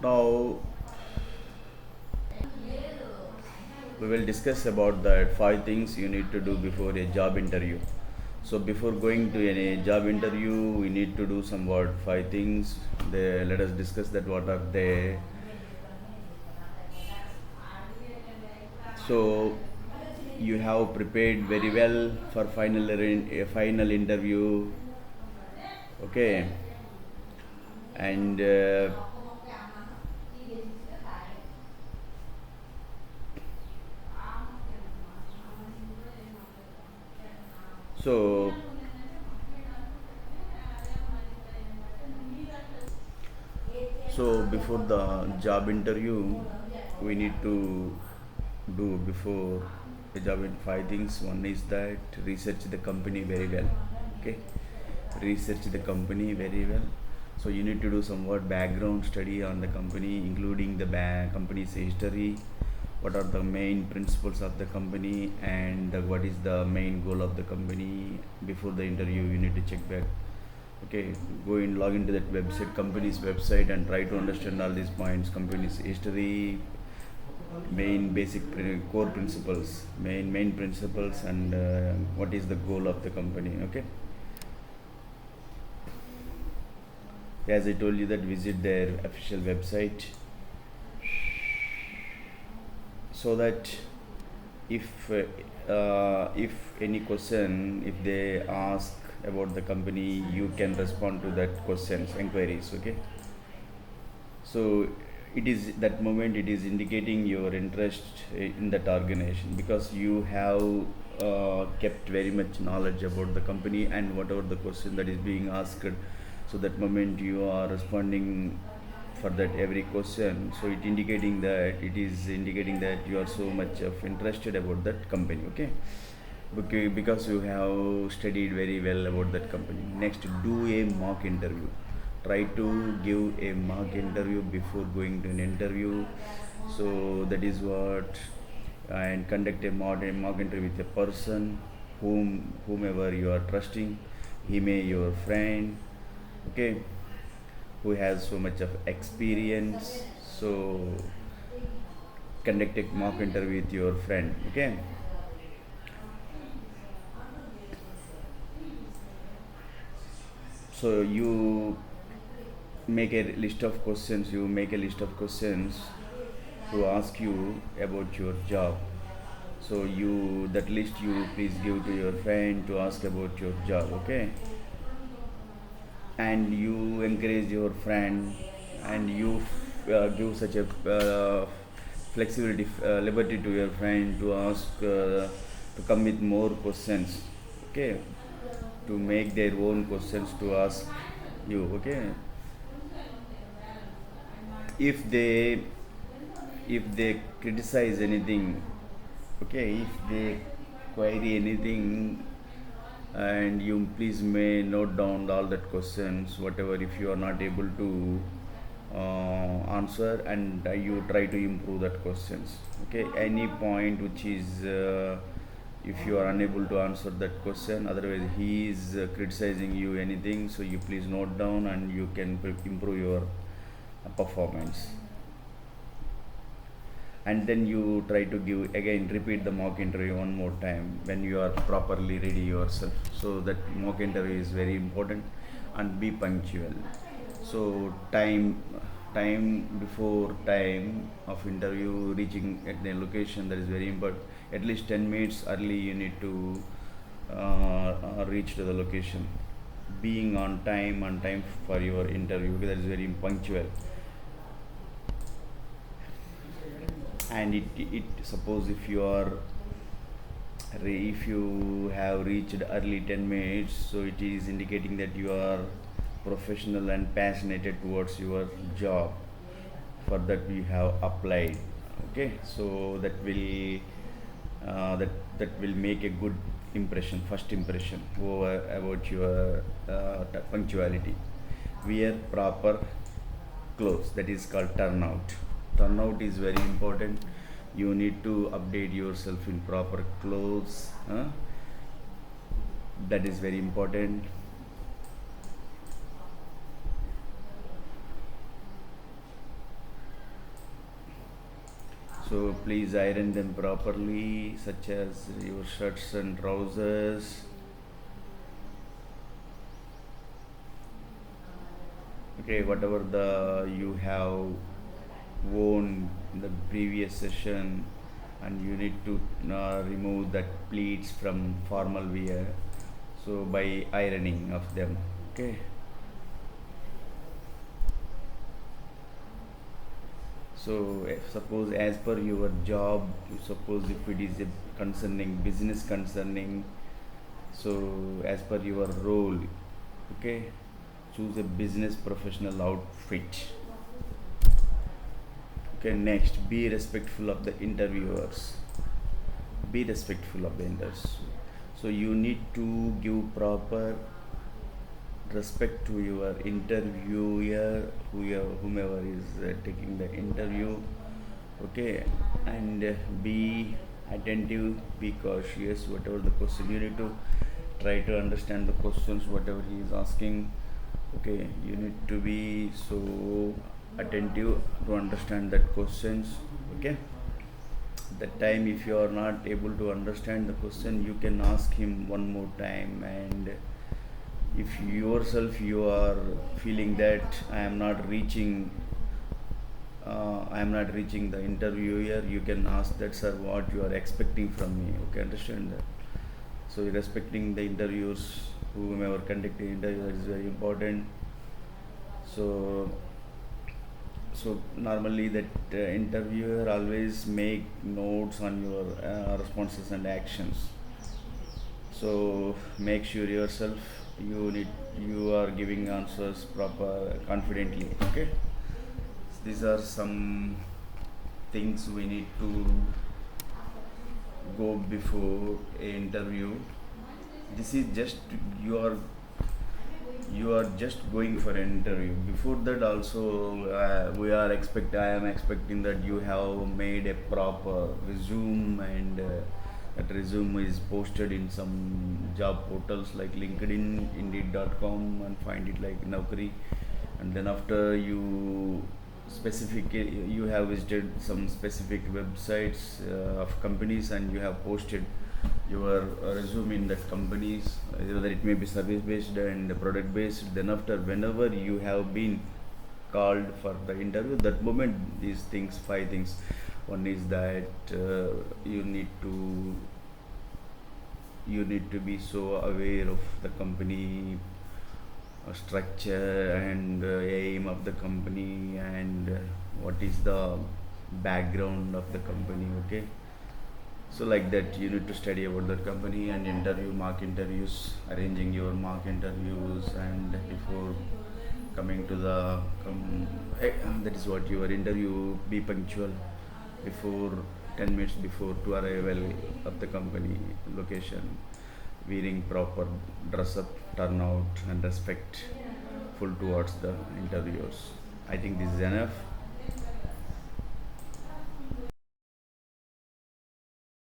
Now we will discuss about the five things you need to do before a job interview. So before going to any job interview, we need to do some what five things. Let us discuss that what are they. So you have prepared very well for final interview, okay, and so before the job interview, we need to do before a job in five things. One is that research the company very well, okay, research the company very well. So you need to do somewhat background study on the company, including the company's history, what are the main principles of the company, and what is the main goal of the company. Before the interview, you need to check back, okay, go in, log into that website, company's website, and try to understand all these points: company's history, main basic core principles, main principles, and what is the goal of the company, okay. As I told you that visit their official website, so that if any question, if they ask about the company, you can respond to that questions, inquiries, okay. So it is that moment, it is indicating your interest in that organization, because you have kept very much knowledge about the company and whatever the question that is being asked. So that moment you are responding for that every question, so it is indicating that you are so much of interested about that company, okay. Because you have studied very well about that company. Next, do a mock interview. Try to give a mock interview before going to an interview. So that is what. And conduct a mock interview with a person whomever you are trusting. He may your friend, okay, who has so much of experience. So conduct a mock interview with your friend, okay. So you make a list of questions to ask you about your job. So that list you please give to your friend to ask about your job, okay. And you encourage your friend, and you give such a flexibility, liberty to your friend to ask, to come with more questions, okay, to make their own questions to ask you, okay. If they if they criticize anything, okay, if they query anything, and you please may note down all that questions, whatever, if you are not able to answer, and you try to improve that questions, okay. Any point which is if you are unable to answer that question, otherwise he is criticizing you anything, so you please note down and you can improve your performance. And then you try to give again, repeat the mock interview one more time when you are properly ready yourself. So that mock interview is very important. And be punctual. So time before time of interview, reaching at the location, that is very important. At least 10 minutes early you need to reach to the location. Being on time for your interview, that is very punctual. And it suppose if you have reached early 10 minutes, so it is indicating that you are professional and passionate towards your job for that you have applied, okay. So that will make a good impression, first impression over about your punctuality. Wear proper clothes, that is called turnout is very important. You need to update yourself in proper clothes, that is very important. So please iron them properly, such as your shirts and trousers. Okay, whatever the you have worn in the previous session, and you need to remove that pleats from formal wear. So by ironing of them. Okay. So suppose as per your job, suppose if it is a concerning business concerning, so as per your role, okay, choose a business professional outfit. Okay, next, be respectful of the interviewers. Be respectful of the interviewers. So you need to give proper respect to your interviewer, whomever is taking the interview. Okay, and be attentive, be cautious. Whatever the question, you need to try to understand the questions, whatever he is asking. Okay, you need to be so attentive to understand that questions. Okay, that time if you are not able to understand the question, you can ask him one more time. And if yourself you are feeling that I am not reaching the interviewer, you can ask that, sir, what you are expecting from me. Okay, understand that. So respecting the interviews, whomever conducting interview, is very important. So normally that interviewer always make notes on your responses and actions. So make sure yourself you are giving answers proper confidently. Okay, these are some things we need to go before a interview. This is just you are you are just going for an interview. Before that also, I am expecting that you have made a proper resume, and that resume is posted in some job portals like LinkedIn, Indeed.com, and find it like Naukri. And then after you have visited some specific websites of companies, and you have posted your resume in that companies, whether it may be service based and product based. Then after, whenever you have been called for the interview, that moment, these things, five things. One is that you need to be so aware of the company structure and aim of the company, and what is the background of the company. Okay, so like that, you need to study about that company and mock interviews, arranging your mock interviews, and before coming to the that is what your interview, be punctual before 10 minutes before to arrival of the company location, wearing proper dress up, turnout, and respectful towards the interviewers. I think this is enough.